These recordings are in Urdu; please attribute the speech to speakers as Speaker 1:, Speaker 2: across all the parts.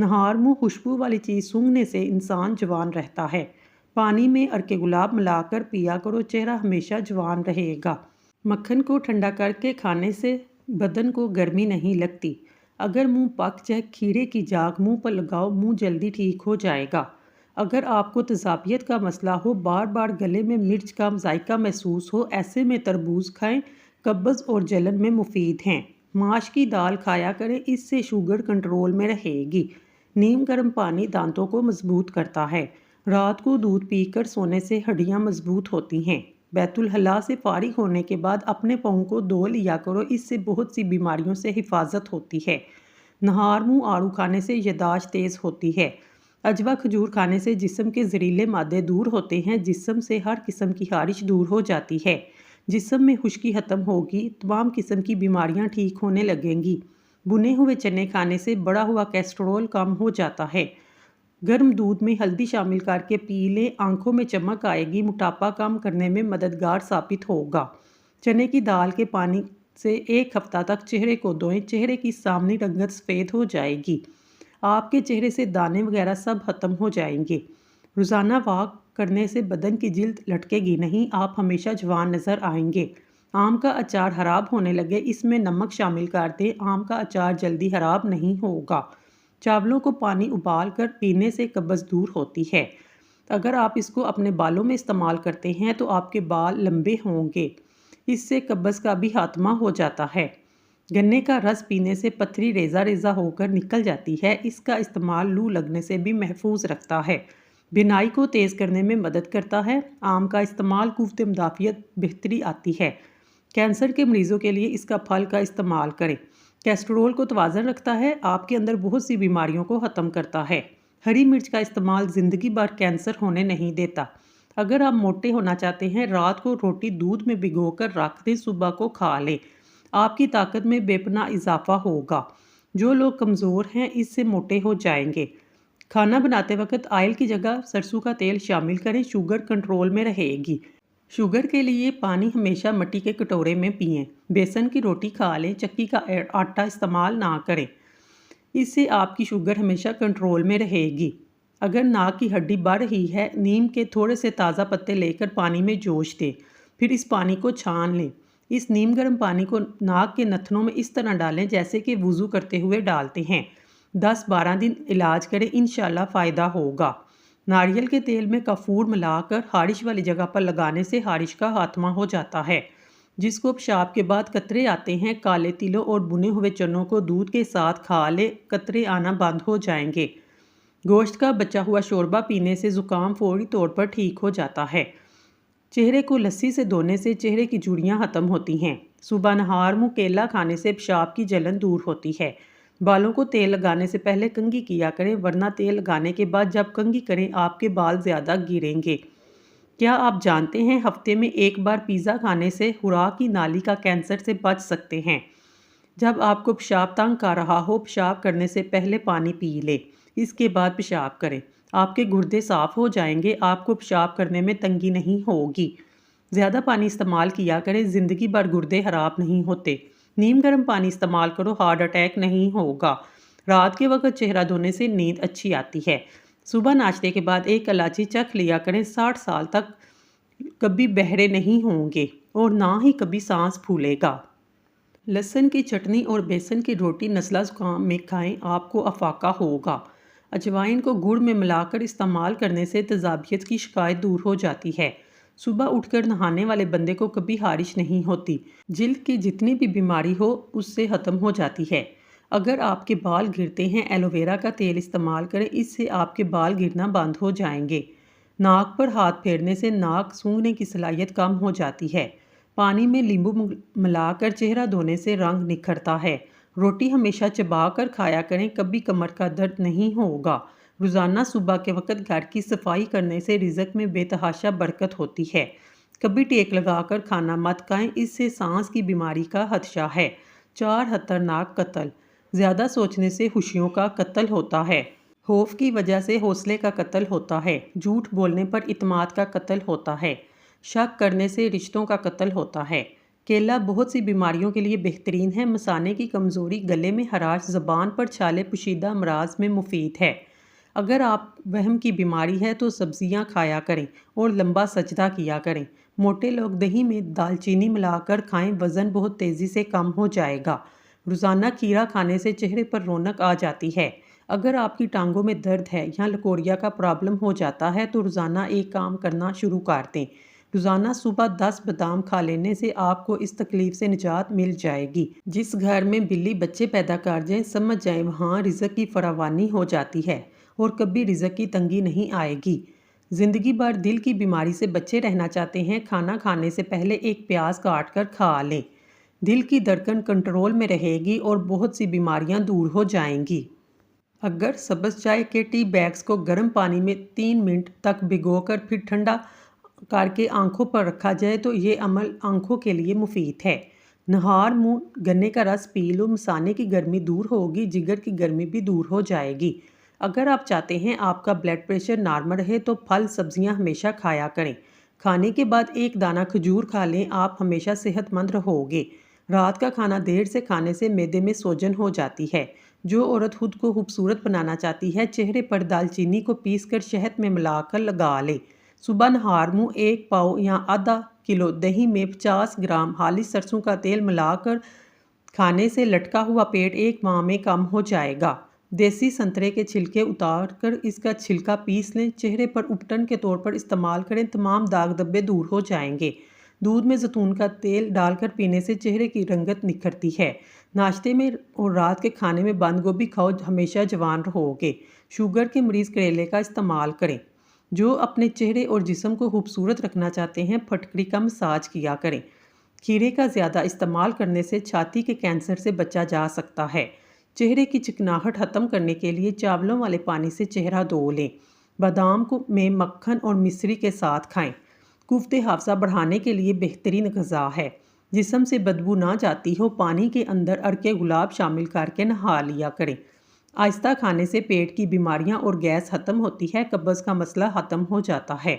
Speaker 1: نہار منہ خوشبو والی چیز سونگھنے سے انسان جوان رہتا ہے۔ پانی میں عرق گلاب ملا کر پیا کرو، چہرہ ہمیشہ جوان رہے گا۔ مکھن کو ٹھنڈا کر کے کھانے سے بدن کو گرمی نہیں لگتی۔ اگر منہ پک جائے، کھیرے کی جاگ منہ پر لگاؤ، منہ جلدی ٹھیک ہو جائے گا۔ اگر آپ کو تذابیت کا مسئلہ ہو، بار بار گلے میں مرچ کا ذائقہ محسوس ہو، ایسے میں تربوز کھائیں، قبض اور جلن میں مفید ہیں۔ ماش کی دال کھایا کریں، اس سے شوگر کنٹرول میں رہے گی۔ نیم گرم پانی دانتوں کو مضبوط کرتا ہے۔ رات کو دودھ پی کر سونے سے ہڈیاں مضبوط ہوتی ہیں۔ بیت الخلاء سے فارغ ہونے کے بعد اپنے پاؤں کو دھو لیا کرو، اس سے بہت سی بیماریوں سے حفاظت ہوتی ہے۔ نہار منہ آڑو کھانے سے یادداشت تیز ہوتی ہے۔ عجوا کھجور کھانے سے جسم کے زہریلے مادے دور ہوتے ہیں، جسم سے ہر قسم کی خارش دور ہو جاتی ہے، جسم میں خشکی ختم ہوگی، تمام قسم کی بیماریاں ٹھیک ہونے لگیں گی۔ بنے ہوئے چنے کھانے سے بڑا ہوا کیسٹرول کم ہو جاتا ہے۔ گرم دودھ میں ہلدی شامل کر کے پی لیں، آنکھوں میں چمک آئے گی، موٹاپا کم کرنے میں مددگار ثابت ہوگا۔ چنے کی دال کے پانی سے 1 ہفتہ تک چہرے کو دھوئیں، چہرے کی سامنی رنگت سفید ہو جائے گی، آپ کے چہرے سے دانے وغیرہ سب ختم ہو جائیں گے۔ روزانہ واک کرنے سے بدن کی جلد لٹکے گی نہیں، آپ ہمیشہ جوان نظر آئیں گے۔ آم کا اچار خراب ہونے لگے، اس میں نمک شامل کر دیں، آم کا اچار جلدی خراب نہیں ہوگا۔ چاولوں کو پانی ابال کر پینے سے قبض دور ہوتی ہے۔ اگر آپ اس کو اپنے بالوں میں استعمال کرتے ہیں تو آپ کے بال لمبے ہوں گے، اس سے قبض کا بھی خاتمہ ہو جاتا ہے۔ گنے کا رس پینے سے پتھری ریزہ ریزہ ہو کر نکل جاتی ہے، اس کا استعمال لو لگنے سے بھی محفوظ رکھتا ہے۔ بینائی کو تیز کرنے میں مدد کرتا ہے۔ آم کا استعمال قوت مدافعت بہتری آتی ہے۔ کینسر کے مریضوں کے لیے اس کا پھل کا استعمال کریں۔ کیسٹرول کو توازن رکھتا ہے، آپ کے اندر بہت سی بیماریوں کو ختم کرتا ہے۔ ہری مرچ کا استعمال زندگی بھر کینسر ہونے نہیں دیتا۔ اگر آپ موٹے ہونا چاہتے ہیں، رات کو روٹی دودھ میں بھگو کر رکھ دیں، صبح کو کھا لیں، آپ کی طاقت میں بے پناہ اضافہ ہوگا۔ جو لوگ کمزور ہیں، اس سے موٹے ہو جائیں گے۔ کھانا بناتے وقت آئل کی جگہ سرسوں کا تیل شامل کریں، شوگر کنٹرول میں رہے گی۔ شوگر کے لیے پانی ہمیشہ مٹی کے کٹورے میں پئیں۔ بیسن کی روٹی کھا لیں، چکی کا آٹا استعمال نہ کریں، اس سے آپ کی شوگر ہمیشہ کنٹرول میں رہے گی۔ اگر ناک کی ہڈی بڑھ رہی ہے، نیم کے تھوڑے سے تازہ پتے لے کر پانی میں جوش دیں، پھر اس پانی کو چھان لیں۔ اس نیم گرم پانی کو ناک کے نتنوں میں اس طرح ڈالیں جیسے کہ وضو کرتے ہوئے ڈالتے ہیں۔ 10-12 دن علاج کریں، انشاءاللہ فائدہ ہوگا۔ ناریل کے تیل میں کافور ملا کر خارش والی جگہ پر لگانے سے خارش کا خاتمہ ہو جاتا ہے۔ جس کو پیشاب کے بعد قطرے آتے ہیں، کالے تلوں اور بنے ہوئے چنوں کو دودھ کے ساتھ کھا لے، قطرے آنا بند ہو جائیں گے۔ گوشت کا بچا ہوا شوربہ پینے سے زکام فوری طور پر ٹھیک ہو جاتا ہے۔ چہرے کو لسی سے دھونے سے چہرے کی جھریاں ختم ہوتی ہیں۔ صبح نہار منہ کیلا کھانے سے پیشاب کی جلن دور ہوتی ہے۔ بالوں کو تیل لگانے سے پہلے کنگھی کیا کریں، ورنہ تیل لگانے کے بعد جب کنگھی کریں آپ کے بال زیادہ گریں گے۔ کیا آپ جانتے ہیں ہفتے میں 1 بار پیزا کھانے سے خوراک کی نالی کا کینسر سے بچ سکتے ہیں؟ جب آپ کو پیشاب تنگ کر رہا ہو، پیشاب کرنے سے پہلے پانی پی لیں، اس کے بعد پیشاب کریں، آپ کے گردے صاف ہو جائیں گے، آپ کو پیشاب کرنے میں تنگی نہیں ہوگی۔ زیادہ پانی استعمال کیا کریں، زندگی بھر گردے خراب نہیں ہوتے۔ نیم گرم پانی استعمال کرو، ہارٹ اٹیک نہیں ہوگا۔ رات کے وقت چہرہ دھونے سے نیند اچھی آتی ہے۔ صبح ناشتے کے بعد 1 الائچی چکھ لیا کریں، 60 سال تک کبھی بہرے نہیں ہوں گے اور نہ ہی کبھی سانس پھولے گا۔ لہسن کی چٹنی اور بیسن کی روٹی نزلہ زکام میں کھائیں، آپ کو افاقہ ہوگا۔ اجوائن کو گڑ میں ملا کر استعمال کرنے سے تذابیت کی شکایت دور ہو جاتی ہے۔ صبح اٹھ کر نہانے والے بندے کو کبھی خارش نہیں ہوتی، جلد کی جتنی بھی بیماری ہو اس سے ختم ہو جاتی ہے۔ اگر آپ کے بال گرتے ہیں، ایلو ویرا کا تیل استعمال کریں، اس سے آپ کے بال گرنا بند ہو جائیں گے۔ ناک پر ہاتھ پھیرنے سے ناک سونگھنے کی صلاحیت کم ہو جاتی ہے۔ پانی میں لیمبو ملا کر چہرہ دھونے سے رنگ نکھرتا ہے۔ روٹی ہمیشہ چبا کر کھایا کریں، کبھی کمر کا درد نہیں ہوگا۔ روزانہ صبح کے وقت گھر کی صفائی کرنے سے رزق میں بے تحاشا برکت ہوتی ہے۔ کبھی ٹیک لگا کر کھانا مت کھائیں، اس سے سانس کی بیماری کا خدشہ ہے۔ 4 خطرناک قتل۔ زیادہ سوچنے سے خوشیوں کا قتل ہوتا ہے۔ خوف کی وجہ سے حوصلے کا قتل ہوتا ہے۔ جھوٹ بولنے پر اعتماد کا قتل ہوتا ہے۔ شک کرنے سے رشتوں کا قتل ہوتا ہے۔ کیلا بہت سی بیماریوں کے لیے بہترین ہے۔ مثانے کی کمزوری، گلے میں خراش، زبان پر چھالے، پوشیدہ امراض میں مفید ہے۔ اگر آپ وہم کی بیماری ہے تو سبزیاں کھایا کریں اور لمبا سجدہ کیا کریں۔ موٹے لوگ دہی میں دال چینی ملا کر کھائیں، وزن بہت تیزی سے کم ہو جائے گا۔ روزانہ کھیرا کھانے سے چہرے پر رونق آ جاتی ہے۔ اگر آپ کی ٹانگوں میں درد ہے یا لکوریا کا پرابلم ہو جاتا ہے تو روزانہ ایک کام کرنا شروع کر دیں۔ روزانہ صبح 10 بادام کھا لینے سے آپ کو اس تکلیف سے نجات مل جائے گی۔ جس گھر میں بلی بچے پیدا کر جائیں، سمجھ جائیں وہاں رزق کی فراوانی ہو جاتی ہے اور کبھی رزق کی تنگی نہیں آئے گی۔ زندگی بھر دل کی بیماری سے بچے رہنا چاہتے ہیں، کھانا کھانے سے پہلے ایک پیاز کاٹ کر کھا لیں۔ دل کی دھڑکن کنٹرول میں رہے گی اور بہت سی بیماریاں دور ہو جائیں گی۔ اگر سبز چائے کے ٹی بیگز کو گرم پانی میں 3 منٹ تک بھگو کر پھر ٹھنڈا کر کے آنکھوں پر رکھا جائے تو یہ عمل آنکھوں کے لیے مفید ہے۔ نہار منہ گنے کا رس پی لو، مثانے کی گرمی دور ہوگی، جگر کی گرمی بھی دور ہو جائے گی۔ اگر آپ چاہتے ہیں آپ کا بلڈ پریشر نارمل رہے تو پھل سبزیاں ہمیشہ کھایا کریں۔ کھانے کے بعد ایک دانہ کھجور کھا لیں، آپ ہمیشہ صحت مند رہو گے۔ رات کا کھانا دیر سے کھانے سے معدے میں سوجن ہو جاتی ہے۔ جو عورت خود کو خوبصورت بنانا چاہتی ہے، چہرے پر دال چینی کو پیس کر شہد میں ملا کر لگا لے۔ صبح نہار منہ 1 پاؤ یا آدھا کلو دہی میں 50 گرام خالص سرسوں کا تیل ملا کر کھانے سے لٹکا ہوا پیٹ 1 ماہ میں کم ہو جائے گا۔ دیسی سنترے کے چھلکے اتار کر اس کا چھلکا پیس لیں، چہرے پر اپٹن کے طور پر استعمال کریں، تمام داغ دھبے دور ہو جائیں گے۔ دودھ میں زیتون کا تیل ڈال کر پینے سے چہرے کی رنگت نکھرتی ہے۔ ناشتے میں اور رات کے کھانے میں بند گوبھی کھاؤ، ہمیشہ جوان رہو گے۔ شوگر کے مریض کریلے کا استعمال کریں۔ جو اپنے چہرے اور جسم کو خوبصورت رکھنا چاہتے ہیں، پھٹکری کا مساج کیا کریں۔ کھیرے کا زیادہ استعمال کرنے سے چھاتی کے کینسر سے بچا جا سکتا ہے۔ چہرے کی چکناہٹ ختم کرنے کے لیے چاولوں والے پانی سے چہرہ دھو لیں۔ بادام کو میں مکھن اور مصری کے ساتھ کھائیں۔ قوت حافظہ بڑھانے کے لیے بہترین غذا ہے۔ جسم سے بدبو نہ جاتی ہو، پانی کے اندر عرق گلاب شامل کر کے نہا لیا کریں۔ آہستہ کھانے سے پیٹ کی بیماریاں اور گیس ختم ہوتی ہے، قبض کا مسئلہ ختم ہو جاتا ہے۔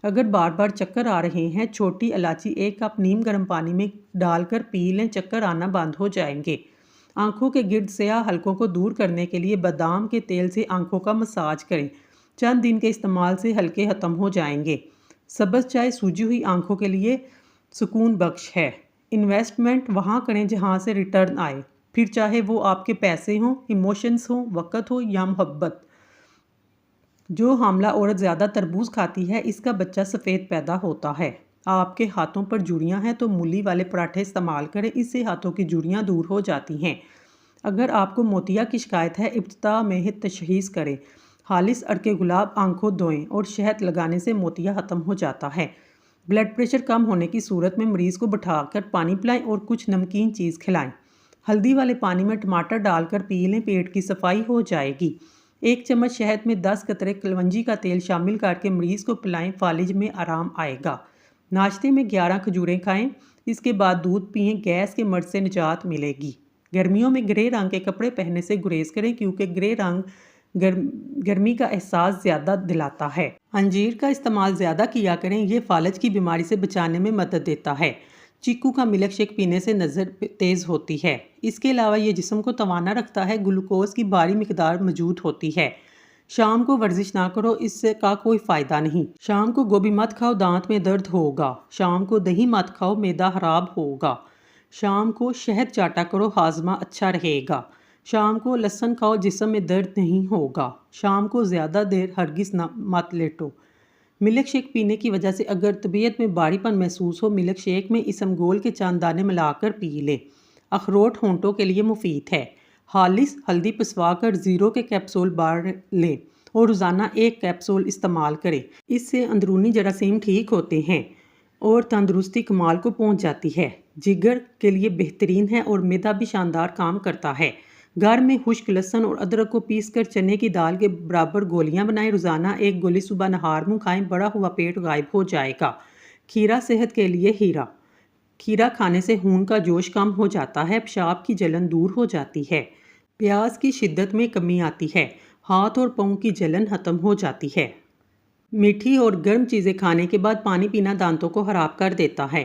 Speaker 1: اگر بار بار چکر آ رہے ہیں، چھوٹی الائچی 1 کپ نیم گرم پانی میں ڈال کر پی لیں، چکر آنا بند ہو جائیں گے۔ آنکھوں کے گرد سیاہ حلقوں کو دور کرنے کے لیے بادام کے تیل سے آنکھوں کا مساج کریں۔ چند دن کے استعمال سے حلقے ختم ہو جائیں گے۔ سبز چائے سوجی ہوئی آنکھوں کے لیے سکون بخش ہے۔ انویسٹمنٹ وہاں کریں جہاں سے ریٹرن آئے، پھر چاہے وہ آپ کے پیسے ہوں، ایموشنز ہوں، وقت ہو یا محبت۔ جو حاملہ عورت زیادہ تربوز کھاتی ہے، اس کا بچہ سفید پیدا ہوتا ہے۔ آپ کے ہاتھوں پر جھریاں ہیں تو مولی والے پراٹھے استعمال کریں، اس سے ہاتھوں کی جھریاں دور ہو جاتی ہیں۔ اگر آپ کو موتیا کی شکایت ہے، ابتدا میں ہی تشخیص کریں۔ خالص عرق گلاب آنکھوں دھوئیں اور شہد لگانے سے موتیا ختم ہو جاتا ہے۔ بلڈ پریشر کم ہونے کی صورت میں مریض کو بٹھا کر پانی پلائیں اور کچھ نمکین چیز کھلائیں۔ ہلدی والے پانی میں ٹماٹر ڈال کر پی لیں، پیٹ کی صفائی ہو جائے گی۔ 1 چمچ شہد میں 10 قطرے کلونجی کا تیل شامل کر کے مریض کو پلائیں، فالج میں آرام آئے گا۔ ناشتے میں 11 کھجوریں کھائیں، اس کے بعد دودھ پئیں، گیس کے مرض سے نجات ملے گی۔ گرمیوں میں گرے رنگ کے کپڑے پہننے سے گریز کریں کیونکہ گرے رنگ گرمی کا احساس زیادہ دلاتا ہے۔ انجیر کا استعمال زیادہ کیا کریں، یہ فالج کی بیماری سے بچانے میں مدد دیتا ہے۔ چیکو کا ملک شیک پینے سے نظر تیز ہوتی ہے۔ اس کے علاوہ یہ جسم کو توانا رکھتا ہے، گلوکوز کی بھاری مقدار موجود ہوتی ہے۔ شام کو ورزش نہ کرو، اس کا کوئی فائدہ نہیں۔ شام کو گوبھی مت کھاؤ، دانت میں درد ہوگا۔ شام کو دہی مت کھاؤ، معدہ خراب ہوگا۔ شام کو شہد چاٹا کرو، ہاضمہ اچھا رہے گا۔ شام کو لہسن کھاؤ، جسم میں درد نہیں ہوگا۔ شام کو زیادہ دیر ہرگز مت لیٹو۔ ملک شیک پینے کی وجہ سے اگر طبیعت میں بھاری پن محسوس ہو، ملک شیک میں اسمگول کے چند دانے ملا کر پی لیں۔ اخروٹ ہونٹوں کے لیے مفید ہے۔ خالص ہلدی پسوا کر 0 کے کیپسول بھر لیں اور روزانہ 1 کیپسول استعمال کریں۔ اس سے اندرونی جراثیم ٹھیک ہوتے ہیں اور تندرستی کمال کو پہنچ جاتی ہے۔ جگر کے لیے بہترین ہے اور معدہ بھی شاندار کام کرتا ہے۔ گھر میں خشک لہسن اور ادرک کو پیس کر چنے کی دال کے برابر گولیاں بنائیں، روزانہ 1 گولی صبح نہار منہ کھائیں، بڑا ہوا پیٹ غائب ہو جائے گا۔ کھیرا صحت کے لیے ہیرا۔ کھیرا کھانے سے خون کا جوش کم ہو جاتا ہے، پیشاب کی جلن دور ہو جاتی ہے، پیاس کی شدت میں کمی آتی ہے، ہاتھ اور پاؤں کی جلن ختم ہو جاتی ہے۔ میٹھی اور گرم چیزیں کھانے کے بعد پانی پینا دانتوں کو خراب کر دیتا ہے۔